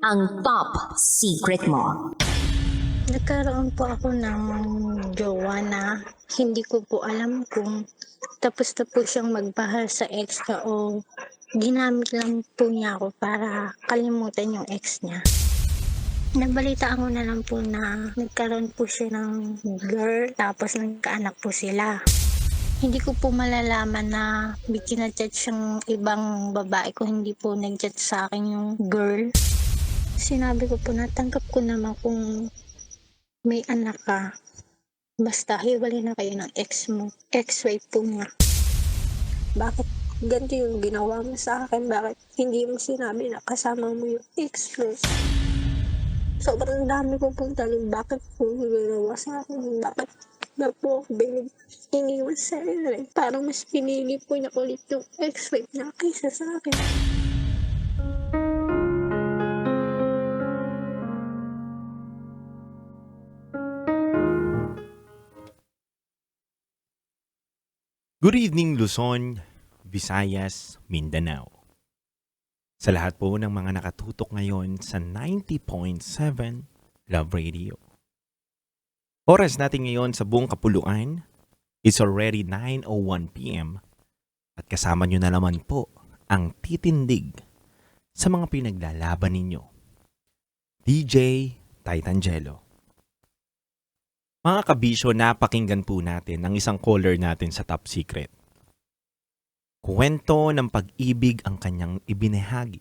ang top secret mo? Nagkaroon po ako ng jowa na hindi ko po alam kung tapos na po siyang magmahal sa ex niya o ginamit lang po niya ako para kalimutan yung ex niya. Nabalitaan ko na lang po na nagkaroon po siya ng girl tapos nagkaanak po sila. Hindi ko po malalaman na may chinachat siyang ibang babae kung hindi po nag-chat sa akin yung girl. Sinabi ko po na tanggap ko naman kung may anak ka. Basta hiwalay na kayo ng ex mo. Ex-wife po niya. Bakit ganito yung ginawa mo sa akin? Bakit hindi mo sinabi na kasama mo yung ex mo? Sobrang dami ko pong tanong. Bakit po ginawa sa akin? Bakit na po ako iniwan sa inyo? Parang mas pinili po niya ulit yung ex-wife niya kaysa sa akin. Good evening Luzon, Visayas, Mindanao. Sa lahat po ng mga nakatutok ngayon sa 90.7 Love Radio. Oras natin ngayon sa buong kapuluan is already 9:01 p.m. At kasama nyo na naman po ang titindig sa mga pinaglalaban ninyo. DJ Titangelo. Mga kabisyo, napakinggan po natin ang isang caller natin sa Top Secret. Kwento ng pag-ibig ang kanyang ibinahagi.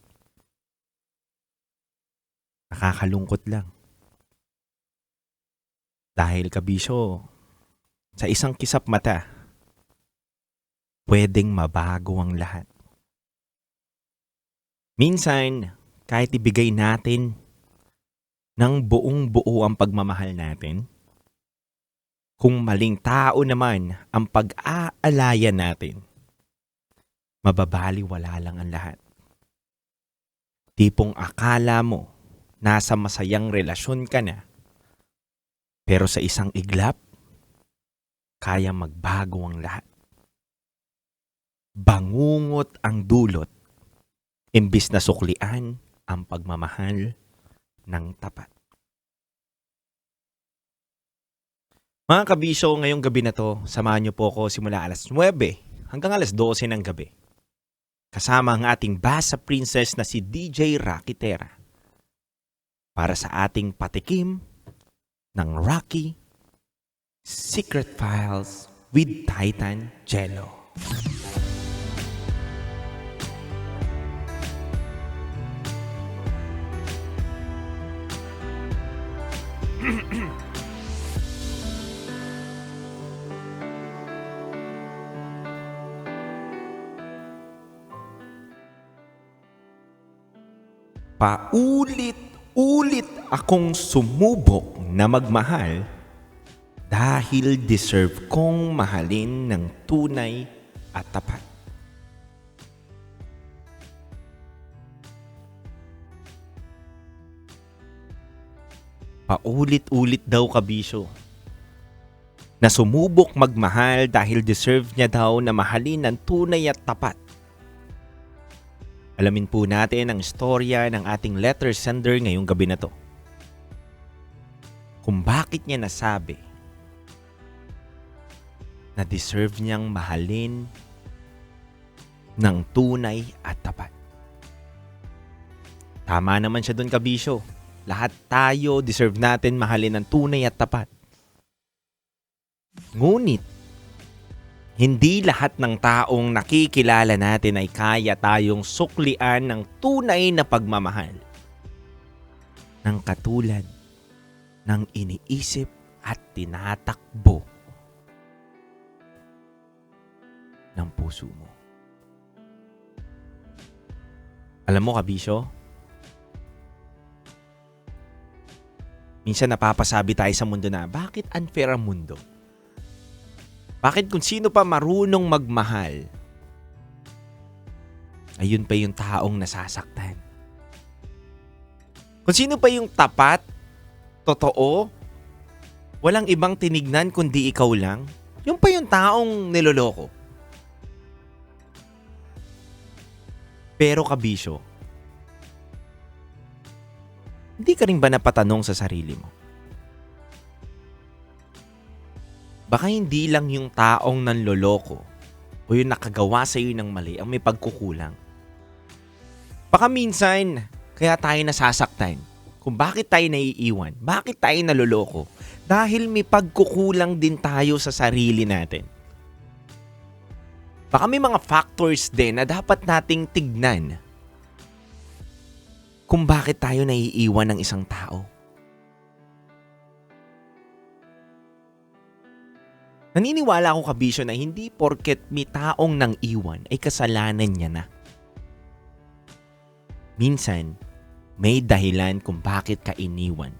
Nakakalungkot lang. Dahil kabisyo, sa isang kisap mata, pwedeng mabago ang lahat. Minsan, kahit ibigay natin ng buong buo ang pagmamahal natin, kung maling tao naman ang pag-aalaya natin, mababaliwala lang ang lahat. Tipong akala mo nasa masayang relasyon ka na, pero sa isang iglap, kaya magbago ang lahat. Bangungot ang dulot, imbis na suklian ang pagmamahal ng tapat. Mga kabisyo, ngayong gabi na to, samahan niyo po ako simula alas 9 hanggang alas 12 ng gabi. Kasama ang ating Basa Princess na si DJ Rocky Terra. Para sa ating patikim ng Rocky Secret Files with Titan Jello. Paulit-ulit akong sumubok na magmahal dahil deserve kong mahalin ng tunay at tapat. Paulit-ulit daw kabisyo na sumubok magmahal dahil deserve niya daw na mahalin ng tunay at tapat. Alamin po natin ang istorya ng ating letter sender ngayong gabi na to. Kung bakit niya nasabi na deserve niyang mahalin ng tunay at tapat. Tama naman siya doon kabisyo. Lahat tayo deserve natin mahalin ng tunay at tapat. Ngunit, hindi lahat ng taong nakikilala natin ay kaya tayong suklian ng tunay na pagmamahal. Ng katulad ng iniisip at tinatakbo ng puso mo. Alam mo kabisyo, minsan napapasabi tayo sa mundo na bakit unfair ang mundo? Bakit kung sino pa marunong magmahal, ayun pa yung taong nasasaktan? Kung sino pa yung tapat, totoo, walang ibang tinignan kundi ikaw lang, yung pa yung taong niloloko. Pero kabisyo, Hindi ka rin ba napatanong sa sarili mo? Baka hindi lang yung taong nanloloko o yung nakagawa sa iyo ng mali ang may pagkukulang. Baka minsan, kaya tayo nasasaktan. Kung bakit tayo naiiwan, bakit tayo naloloko? Dahil may pagkukulang din tayo sa sarili natin. Baka may mga factors din na dapat nating tignan kung bakit tayo naiiwan ng isang tao. Naniniwala ako, kabisyo, na hindi porket may taong nang iwan ay kasalanan niya na. Minsan, may dahilan kung bakit ka iniwan.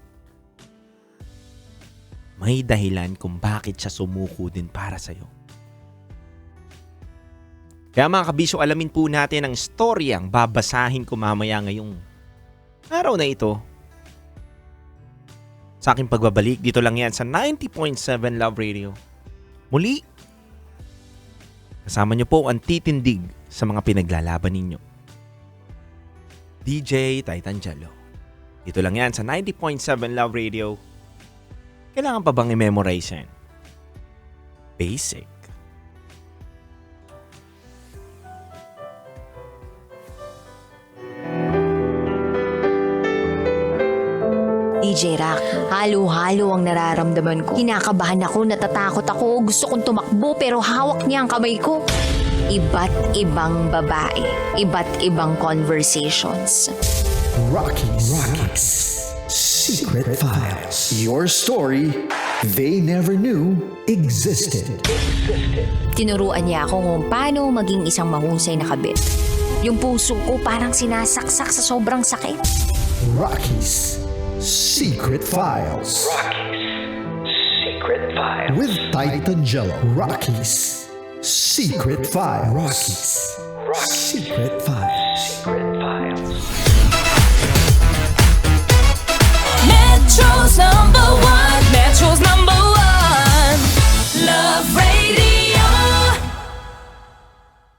May dahilan kung bakit siya sumuko din para sa'yo. Kaya mga kabisyo, alamin po natin ang storyang babasahin ko mamaya ngayong araw na ito. Sa aking pagbabalik, dito lang yan sa 90.7 Love Radio. Muli, kasama niyo po ang titindig sa mga pinaglalaban ninyo. DJ Titangelo. Dito lang yan sa 90.7 Love Radio. Kailangan pa bang i-memorize yan? Basic. DJ Rock, halo-halo ang nararamdaman ko. Kinakabahan ako, natatakot ako, gusto kong tumakbo pero hawak niya ang kamay ko. Iba't ibang babae, iba't ibang conversations. Rocky's Secret Files. Your story they never knew existed. Tinuruan niya ako kung paano maging isang mahusay na kabit. Yung puso ko parang sinasaksak sa sobrang sakit. Rocky's Secret Files. Secret Files. With Titangelo. Rocky's Secret Files. Rocky's Secret Files.